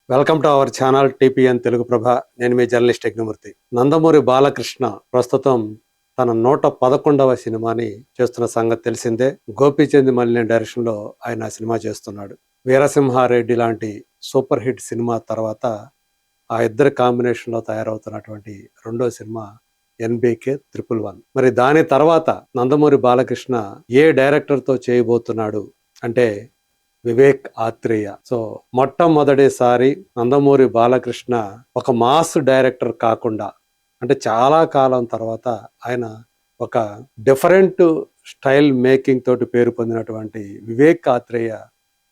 Welcome to our channel TPN Telugu Prabha. నేను మీ journalist Yajnamurthy. Nandamuri Balakrishna ప్రస్తుతం తన 111వ సినిమాని చేస్తున్న సంగతి తెలిసిందే. గోపీచంద్ మలినేని డైరెక్షన్ లో ఆయన సినిమా చేస్తున్నాడు. వీరసింహారెడ్డి లాంటి సూపర్ హిట్ సినిమా తర్వాత ఆ ఇద్దరి కాంబినేషన్ లో తయారవుతున్నటువంటి రెండో సినిమా ఎన్బికే 111. మరి దాని తర్వాత నందమూరి బాలకృష్ణ ఏ డైరెక్టర్ తో చేయబోతున్నాడు అంటే వివేక్ ఆత్రేయ. సో మొట్టమొదటిసారి నందమూరి బాలకృష్ణ ఒక మాస్ డైరెక్టర్ కాకుండా, అంటే చాలా కాలం తర్వాత ఆయన ఒక డిఫరెంట్ స్టైల్ మేకింగ్ తోటి పేరు పొందినటువంటి వివేక్ ఆత్రేయ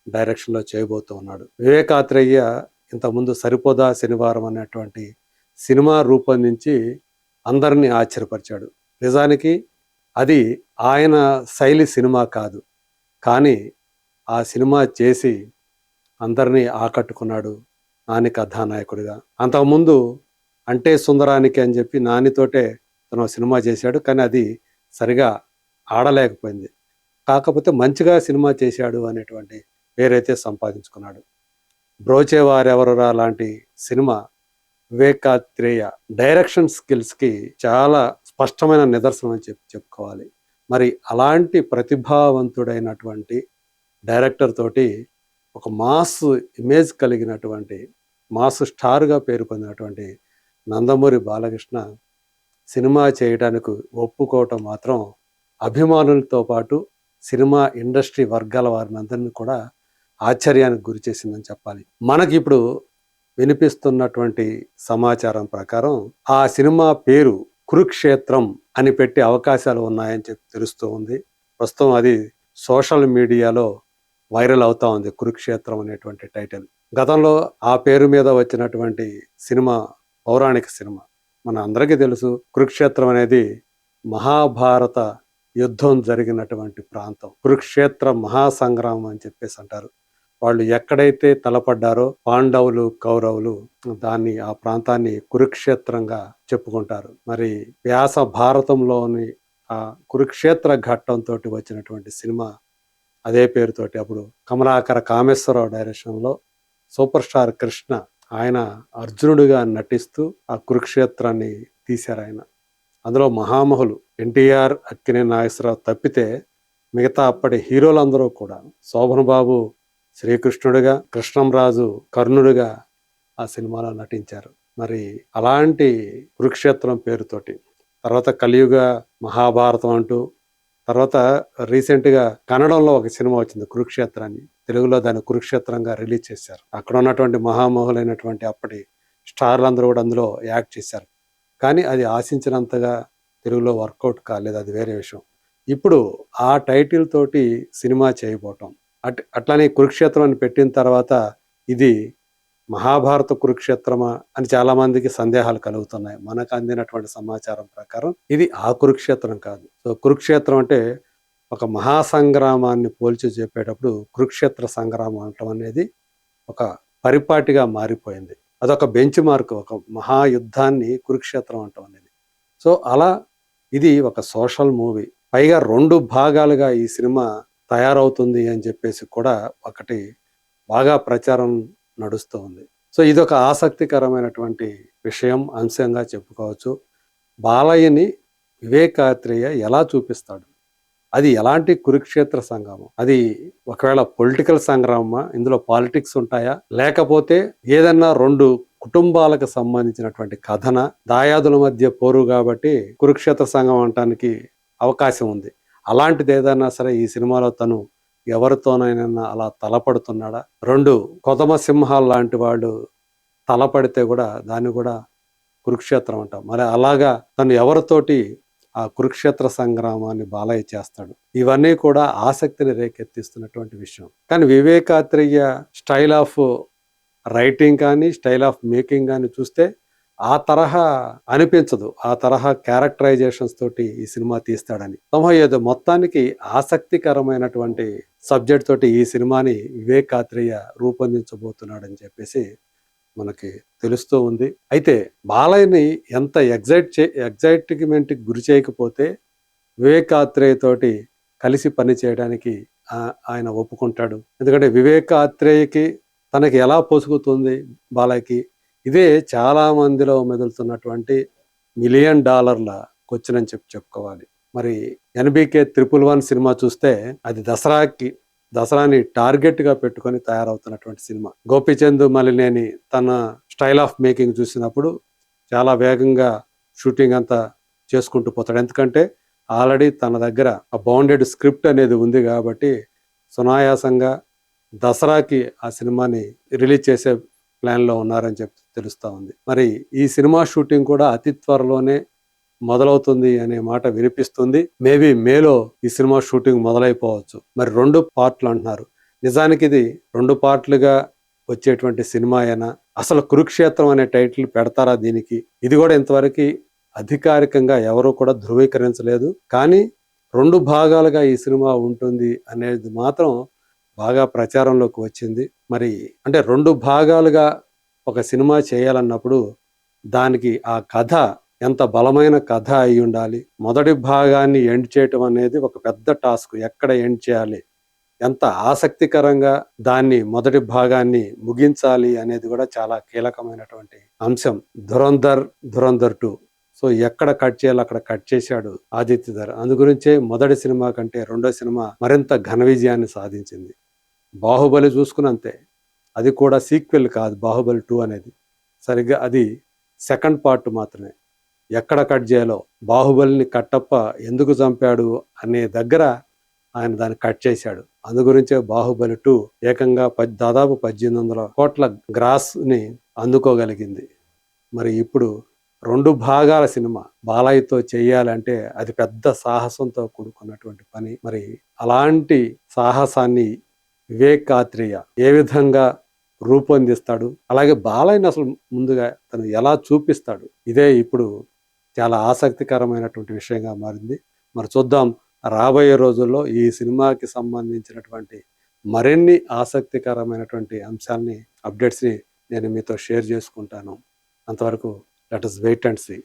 డైరెక్షన్ లో చేయబోతూ ఉన్నాడు. వివేక్ ఆత్రేయ ఇంతకుముందు సరిపోదా శనివారం అనేటువంటి సినిమా రూపొందించి అందరినీ ఆశ్చర్యపరిచాడు. నిజానికి అది ఆయన శైలి సినిమా కాదు, కానీ ఆ సినిమా చేసి అందరినీ ఆకట్టుకున్నాడు నాని కథానాయకుడిగా. అంతకుముందు అంటే సుందరానికి అని చెప్పి నానితోటే తను సినిమా చేశాడు, కానీ అది సరిగా ఆడలేకపోయింది. కాకపోతే మంచిగా సినిమా చేశాడు అనేటువంటి పేరైతే సంపాదించుకున్నాడు. బ్రోచేవారెవరురా లాంటి సినిమా వివేకాత్రేయ డైరెక్షన్ స్కిల్స్కి చాలా స్పష్టమైన నిదర్శనం అని చెప్పుకోవాలి. మరి అలాంటి ప్రతిభావంతుడైనటువంటి డైరెక్టర్ తోటి ఒక మాస్ ఇమేజ్ కలిగినటువంటి మాస్ స్టార్గా పేరు పొందినటువంటి నందమూరి బాలకృష్ణ సినిమా చేయడానికి ఒప్పుకోవటం మాత్రం అభిమానులతో పాటు సినిమా ఇండస్ట్రీ వర్గాల వారిని అందరినీ కూడా ఆశ్చర్యానికి గురి చేసిందని చెప్పాలి. మనకి ఇప్పుడు వినిపిస్తున్నటువంటి సమాచారం ప్రకారం ఆ సినిమా పేరు కురుక్షేత్రం అని పెట్టే అవకాశాలు ఉన్నాయని చెప్పి తెలుస్తూ ఉంది. ప్రస్తుతం అది సోషల్ మీడియాలో వైరల్ అవుతా ఉంది, కురుక్షేత్రం అనేటువంటి టైటిల్. గతంలో ఆ పేరు మీద వచ్చినటువంటి సినిమా పౌరాణిక సినిమా మన అందరికీ తెలుసు. కురుక్షేత్రం అనేది మహాభారత యుద్ధం జరిగినటువంటి ప్రాంతం. కురుక్షేత్ర మహాసంగ్రామం అని చెప్పేసి అంటారు. వాళ్ళు ఎక్కడైతే తలపడ్డారో పాండవులు కౌరవులు దాన్ని ఆ ప్రాంతాన్ని కురుక్షేత్రంగా చెప్పుకుంటారు. మరి వ్యాస భారతంలోని ఆ కురుక్షేత్ర ఘట్టంతో వచ్చినటువంటి సినిమా అదే పేరుతోటి అప్పుడు కమలాకర కామేశ్వరరావు డైరెక్షన్లో సూపర్ స్టార్ కృష్ణ ఆయన అర్జునుడిగా నటిస్తూ ఆ కురుక్షేత్రాన్ని తీశారు. ఆయన అందులో మహామహులు ఎన్టీఆర్, అక్కినేని నాగేశ్వరరావు తప్పితే మిగతా అప్పటి హీరోలందరూ కూడా శోభన్ బాబు శ్రీకృష్ణుడిగా, కృష్ణంరాజు కర్ణుడిగా ఆ సినిమాలో నటించారు. మరి అలాంటి కురుక్షేత్రం పేరుతోటి తర్వాత కలియుగ మహాభారతం అంటూ, తర్వాత రీసెంట్గా కన్నడంలో ఒక సినిమా వచ్చింది కురుక్షేత్రాన్ని, తెలుగులో దాన్ని కురుక్షేత్రంగా రిలీజ్ చేశారు. అక్కడ ఉన్నటువంటి మహామహులైనటువంటి అప్పటి స్టార్లందరూ కూడా అందులో యాక్ట్ చేశారు. కానీ అది ఆశించినంతగా తెలుగులో వర్కౌట్ కాలేదు, అది వేరే విషయం. ఇప్పుడు ఆ టైటిల్ తోటి సినిమా చేయబోవటం, అట్లానే కురుక్షేత్రం అని పెట్టిన తర్వాత ఇది మహాభారత కురుక్షేత్రమా అని చాలా మందికి సందేహాలు కలుగుతున్నాయి. మనకు అందినటువంటి సమాచారం ప్రకారం ఇది ఆ కురుక్షేత్రం కాదు. సో కురుక్షేత్రం అంటే ఒక మహాసంగ్రామాన్ని పోల్చి చెప్పేటప్పుడు కురుక్షేత్ర సంగ్రామం అంటం అనేది ఒక పరిపాటిగా మారిపోయింది. అదొక బెంచ్ మార్క్, ఒక మహాయుద్ధాన్ని కురుక్షేత్రం అంటం అనేది. సో అలా ఇది ఒక సోషల్ మూవీ, పైగా 2 భాగాలుగా ఈ సినిమా తయారవుతుంది అని చెప్పేసి కూడా ఒకటి బాగా ప్రచారం నడుస్తూ ఉంది. సో ఇది ఒక ఆసక్తికరమైనటువంటి విషయం, అంశంగా చెప్పుకోవచ్చు. బాలయ్యని వివేకాత్రేయ ఎలా చూపిస్తాడు, అది ఎలాంటి కురుక్షేత్ర సంగ్రామం, అది ఒకవేళ పొలిటికల్ సంగ్రామమా, ఇందులో పాలిటిక్స్ ఉంటాయా, లేకపోతే ఏదన్నా 2 కుటుంబాలకు సంబంధించినటువంటి కథన, దాయాదుల మధ్య పోరు కాబట్టి కురుక్షేత్ర సంగ్రామం అనటానికి అవకాశం ఉంది. అలాంటిది ఏదైనా సరే ఈ సినిమాలో తను ఎవరితోనైనా అలా తలపడుతున్నాడా? 2 కొదమ సింహాలు లాంటి వాళ్ళు తలపడితే కూడా దాన్ని కూడా కురుక్షేత్రం అంటాం. మరి అలాగా తను ఎవరితోటి ఆ కురుక్షేత్ర సంగ్రామాన్ని బాలయ్య చేస్తాడు, ఇవన్నీ కూడా ఆసక్తిని రేకెత్తిస్తున్నటువంటి విషయం. కానీ వివేకాత్రేయ స్టైల్ ఆఫ్ రైటింగ్ కానీ, స్టైల్ ఆఫ్ మేకింగ్ కానీ చూస్తే ఆ తరహా అనిపించదు. ఆ తరహా క్యారెక్టరైజేషన్స్ తోటి ఈ సినిమా తీస్తాడని ఏదో మొత్తానికి ఆసక్తికరమైనటువంటి సబ్జెక్ట్ తోటి ఈ సినిమాని వివేకాత్రేయ రూపొందించబోతున్నాడని చెప్పేసి మనకి తెలుస్తూ ఉంది. అయితే బాలయ్యని ఎంత ఎగ్జైట్మెంట్కి గురి చేయకపోతే వివేకాత్రేయ తోటి కలిసి పని చేయడానికి ఆయన ఒప్పుకుంటాడు. ఎందుకంటే వివేకాత్రేయకి తనకి ఎలా పొసుగుతుంది బాలయ్యకి? ఇదే చాలా మందిలో మెదులుతున్నటువంటి $1,000,000 క్వెషన్ అని చెప్పుకోవాలి. మరి 'ఎన్‌బీకే 111' సినిమా చూస్తే అది దసరాని టార్గెట్‌గా పెట్టుకొని తయారవుతున్నటువంటి సినిమా. గోపీచంద్ మలినేని తన స్టైల్ ఆఫ్ మేకింగ్ చూసినప్పుడు చాలా వేగంగా షూటింగ్ అంతా చేసుకుంటూ పోతాడు. ఎందుకంటే ఆల్రెడీ తన దగ్గర ఆ బౌండెడ్ స్క్రిప్ట్ అనేది ఉంది కాబట్టి సునాయాసంగా దసరాకి ఆ సినిమాని రిలీజ్ చేసే ప్లాన్‌లో ఉన్నారని తెలుస్తా ఉంది. మరి ఈ సినిమా షూటింగ్ కూడా అతి త్వరలోనే మొదలవుతుంది అనే మాట వినిపిస్తుంది. మేబీ మేలో ఈ సినిమా షూటింగ్ మొదలైపోవచ్చు. మరి 2 పార్ట్‌లు అంటున్నారు. నిజానికి ఇది 2 పార్ట్‌లుగా వచ్చేటువంటి సినిమాయేనా? అసలు 'కురుక్షేత్రం' అనే టైటిల్ పెడతారా దీనికి? ఇది కూడా ఇంతవరకి అధికారికంగా ఎవరు కూడా ధృవీకరించలేదు. కానీ 2 భాగాలుగా ఈ సినిమా ఉంటుంది అనేది మాత్రం బాగా ప్రచారంలోకి వచ్చింది. మరి అంటే 2 భాగాలుగా ఒక సినిమా చేయాలన్నప్పుడు దానికి ఆ కథ ఎంత బలమైన కథ అయి ఉండాలి. మొదటి భాగాన్ని ఎండ్ చేయటం అనేది ఒక పెద్ద టాస్క్. ఎక్కడ ఎండ్ చేయాలి? ఎంత ఆసక్తికరంగా దాన్ని మొదటి భాగాన్ని ముగించాలి అనేది కూడా చాలా కీలకమైనటువంటి అంశం. 'ధురంధర్ 2' సో ఎక్కడ కట్ చేయాలో అక్కడ కట్ చేశాడు ఆదిత్యధర్. అందుగురించే మొదటి సినిమా కంటే రెండో సినిమా మరింత ఘన విజయాన్ని సాధించింది. 'బాహుబలి' చూసుకుని అంతే. అది కూడా సీక్వెల్ కాదు 'బాహుబలి 2' అనేది. సరిగ్గా అది సెకండ్ పార్ట్ మాత్రమే. ఎక్కడ కట్ చేయాలో, బాహుబలిని కట్టప్ప ఎందుకు చంపాడు అనే దగ్గర ఆయన దాన్ని కట్ చేశాడు. అందుగురించే 'బాహుబలి 2' ఏకంగా దాదాపు 1800 కోట్ల గ్రాస్‌ని అందుకోగలిగింది. మరి ఇప్పుడు 2 భాగాల సినిమా బాలయ్యతో చేయాలంటే అది పెద్ద సాహసంతో కూడుకున్నటువంటి పని. మరి అలాంటి సాహసాన్ని వివేక్ ఆత్రేయ ఏ విధంగా రూపొందిస్తాడు? అలాగే బాలయ్యని అసలు ముందుగా తను ఎలా చూపిస్తాడు? ఇదే ఇప్పుడు చాలా ఆసక్తికరమైనటువంటి విషయంగా మారింది. మరి చూద్దాం రాబోయే రోజుల్లో ఈ సినిమాకి సంబంధించినటువంటి మరిన్ని ఆసక్తికరమైనటువంటి అంశాల్ని, అప్డేట్స్‌ని నేను మీతో షేర్ చేసుకుంటాను. అంతవరకు let us wait and see.